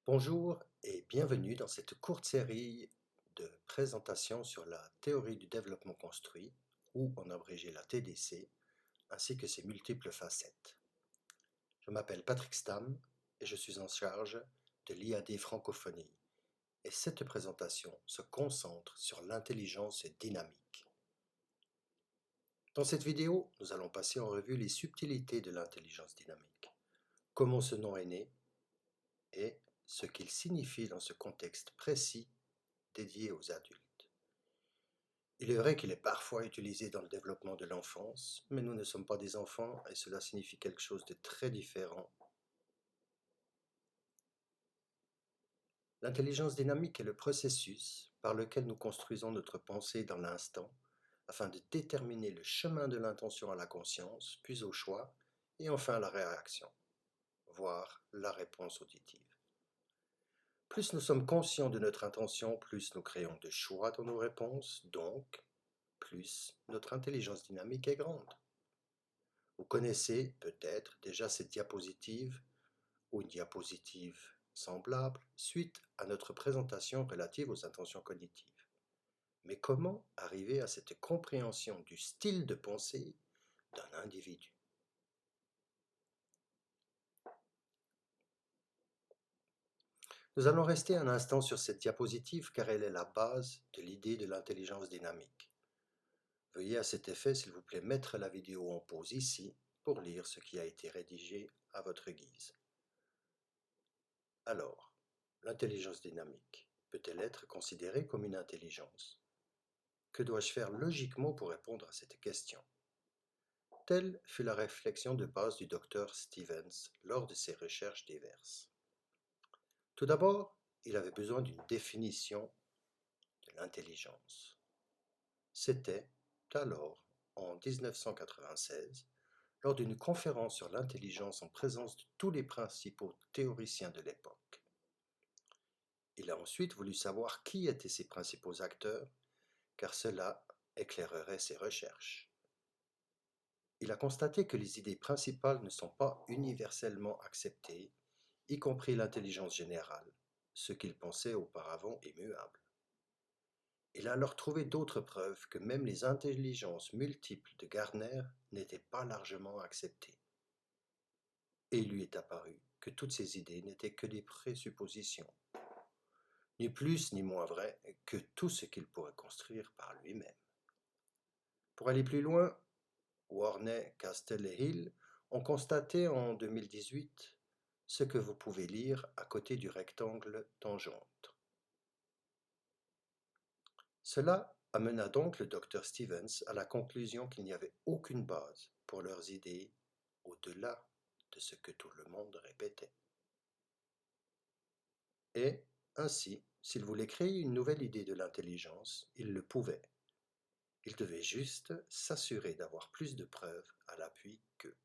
Bonjour et bienvenue dans cette courte série de présentations sur la théorie du développement construit, ou en abrégé la TDC, ainsi que ses multiples facettes. Je m'appelle Patrick Stam et je suis en charge de l'IAD francophonie, et cette présentation se concentre sur l'intelligence dynamique. Dans cette vidéo, nous allons passer en revue les subtilités de l'intelligence dynamique, comment ce nom est né et ce qu'il signifie dans ce contexte précis dédié aux adultes. Il est vrai qu'il est parfois utilisé dans le développement de l'enfance, mais nous ne sommes pas des enfants et cela signifie quelque chose de très différent. L'intelligence dynamique est le processus par lequel nous construisons notre pensée dans l'instant afin de déterminer le chemin de l'intention à la conscience, puis au choix, et enfin à la réaction, voire la réponse auditive. Plus nous sommes conscients de notre intention, plus nous créons de choix dans nos réponses, donc plus notre intelligence dynamique est grande. Vous connaissez peut-être déjà cette diapositive ou une diapositive semblable suite à notre présentation relative aux intentions cognitives. Mais comment arriver à cette compréhension du style de pensée d'un individu? Nous allons rester un instant sur cette diapositive car elle est la base de l'idée de l'intelligence dynamique. Veuillez à cet effet, s'il vous plaît, mettre la vidéo en pause ici pour lire ce qui a été rédigé à votre guise. Alors, l'intelligence dynamique peut-elle être considérée comme une intelligence? Que dois-je faire logiquement pour répondre à cette question? Telle fut la réflexion de base du docteur Stevens lors de ses recherches diverses. Tout d'abord, il avait besoin d'une définition de l'intelligence. C'était alors, en 1996, lors d'une conférence sur l'intelligence en présence de tous les principaux théoriciens de l'époque. Il a ensuite voulu savoir qui étaient ses principaux acteurs, car cela éclairerait ses recherches. Il a constaté que les idées principales ne sont pas universellement acceptées, y compris l'intelligence générale, ce qu'il pensait auparavant immuable. Il a alors trouvé d'autres preuves que même les intelligences multiples de Gardner n'étaient pas largement acceptées. Et il lui est apparu que toutes ces idées n'étaient que des présuppositions, ni plus ni moins vraies que tout ce qu'il pourrait construire par lui-même. Pour aller plus loin, Warney, Castle et Hill ont constaté en 2018 ce que vous pouvez lire à côté du rectangle tangente. Cela amena donc le docteur Stevens à la conclusion qu'il n'y avait aucune base pour leurs idées au-delà de ce que tout le monde répétait. Et, ainsi, s'il voulait créer une nouvelle idée de l'intelligence, il le pouvait. Il devait juste s'assurer d'avoir plus de preuves à l'appui qu'eux.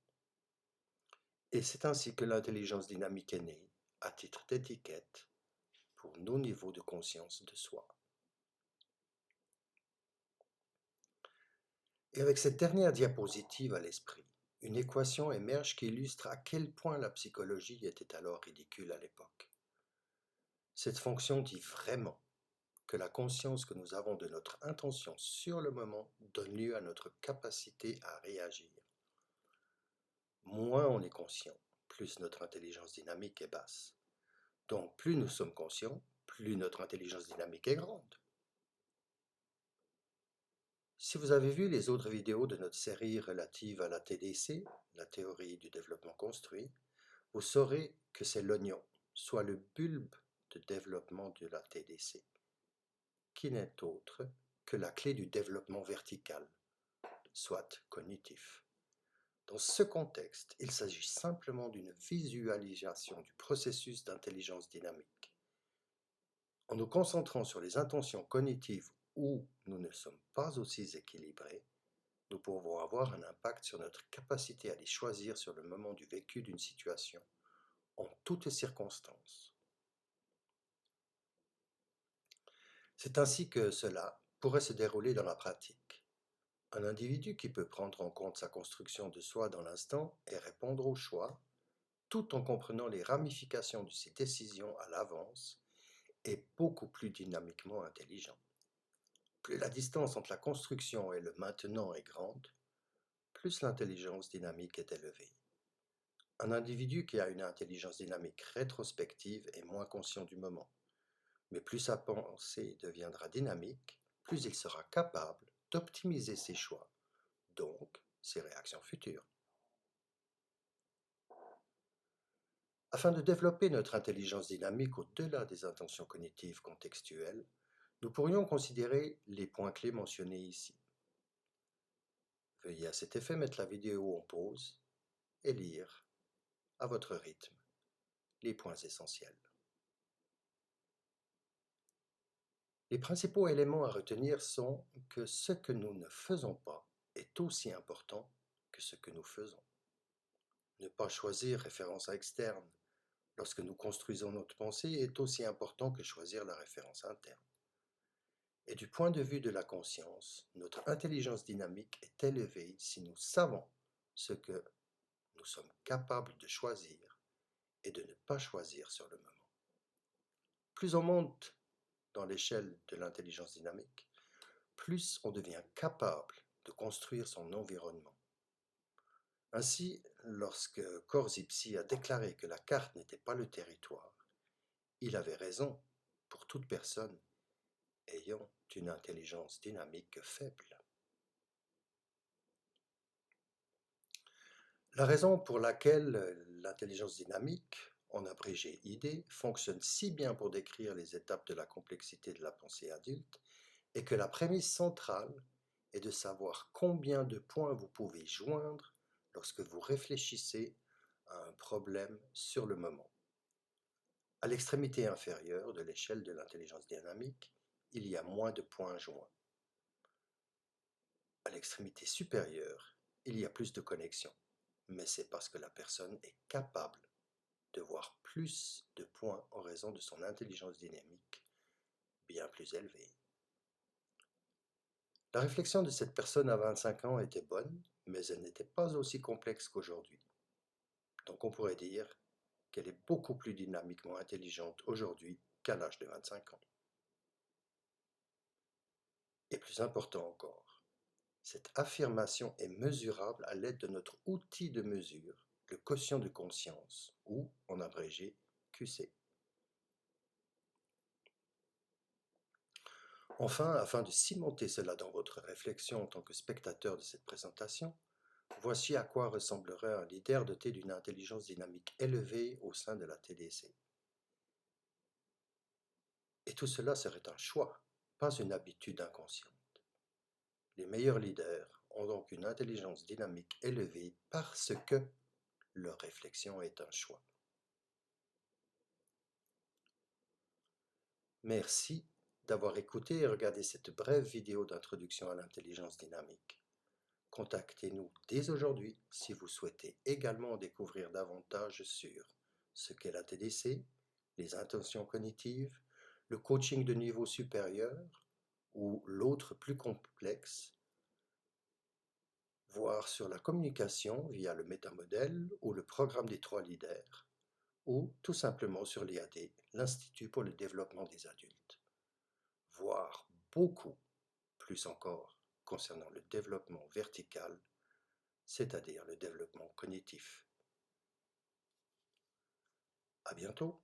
Et c'est ainsi que l'intelligence dynamique est née, à titre d'étiquette, pour nos niveaux de conscience de soi. Et avec cette dernière diapositive à l'esprit, une équation émerge qui illustre à quel point la psychologie était alors ridicule à l'époque. Cette fonction dit vraiment que la conscience que nous avons de notre intention sur le moment donne lieu à notre capacité à réagir. Moins on est conscient, plus notre intelligence dynamique est basse. Donc plus nous sommes conscients, plus notre intelligence dynamique est grande. Si vous avez vu les autres vidéos de notre série relative à la TDC, la théorie du développement construit, vous saurez que c'est l'oignon, soit le bulbe de développement de la TDC, qui n'est autre que la clé du développement vertical, soit cognitif. Dans ce contexte, il s'agit simplement d'une visualisation du processus d'intelligence dynamique. En nous concentrant sur les intentions cognitives où nous ne sommes pas aussi équilibrés, nous pouvons avoir un impact sur notre capacité à les choisir sur le moment du vécu d'une situation, en toutes circonstances. C'est ainsi que cela pourrait se dérouler dans la pratique. Un individu qui peut prendre en compte sa construction de soi dans l'instant et répondre au choix tout en comprenant les ramifications de ses décisions à l'avance, est beaucoup plus dynamiquement intelligent. Plus la distance entre la construction et le maintenant est grande, plus l'intelligence dynamique est élevée. Un individu qui a une intelligence dynamique rétrospective est moins conscient du moment, mais plus sa pensée deviendra dynamique, plus il sera capable d'optimiser ses choix, donc ses réactions futures. Afin de développer notre intelligence dynamique au-delà des intentions cognitives contextuelles, nous pourrions considérer les points clés mentionnés ici. Veuillez à cet effet mettre la vidéo en pause et lire, à votre rythme, les points essentiels. Les principaux éléments à retenir sont que ce que nous ne faisons pas est aussi important que ce que nous faisons. Ne pas choisir référence externe lorsque nous construisons notre pensée est aussi important que choisir la référence interne. Et du point de vue de la conscience, notre intelligence dynamique est élevée si nous savons ce que nous sommes capables de choisir et de ne pas choisir sur le moment. Plus on monte dans l'échelle de l'intelligence dynamique, plus on devient capable de construire son environnement. Ainsi, lorsque Korzybski a déclaré que la carte n'était pas le territoire, il avait raison pour toute personne ayant une intelligence dynamique faible. La raison pour laquelle l'intelligence dynamique, en abrégé ID, fonctionne si bien pour décrire les étapes de la complexité de la pensée adulte est que la prémisse centrale est de savoir combien de points vous pouvez joindre lorsque vous réfléchissez à un problème sur le moment. À l'extrémité inférieure de l'échelle de l'intelligence dynamique, il y a moins de points joints. À l'extrémité supérieure, il y a plus de connexions, mais c'est parce que la personne est capable de voir plus de points en raison de son intelligence dynamique bien plus élevée. La réflexion de cette personne à 25 ans était bonne, mais elle n'était pas aussi complexe qu'aujourd'hui. Donc on pourrait dire qu'elle est beaucoup plus dynamiquement intelligente aujourd'hui qu'à l'âge de 25 ans. Et plus important encore, cette affirmation est mesurable à l'aide de notre outil de mesure, le quotient de conscience, ou, en abrégé, QC. Enfin, afin de cimenter cela dans votre réflexion en tant que spectateur de cette présentation, voici à quoi ressemblerait un leader doté d'une intelligence dynamique élevée au sein de la TDC. Et tout cela serait un choix, pas une habitude inconsciente. Les meilleurs leaders ont donc une intelligence dynamique élevée parce que leur réflexion est un choix. Merci d'avoir écouté et regardé cette brève vidéo d'introduction à l'intelligence dynamique. Contactez-nous dès aujourd'hui si vous souhaitez également en découvrir davantage sur ce qu'est la TDC, les intentions cognitives, le coaching de niveau supérieur ou l'autre plus complexe, voire sur la communication via le métamodèle ou le programme des 3 leaders, ou tout simplement sur l'IAD, l'Institut pour le développement des adultes, voire beaucoup plus encore concernant le développement vertical, c'est-à-dire le développement cognitif. À bientôt.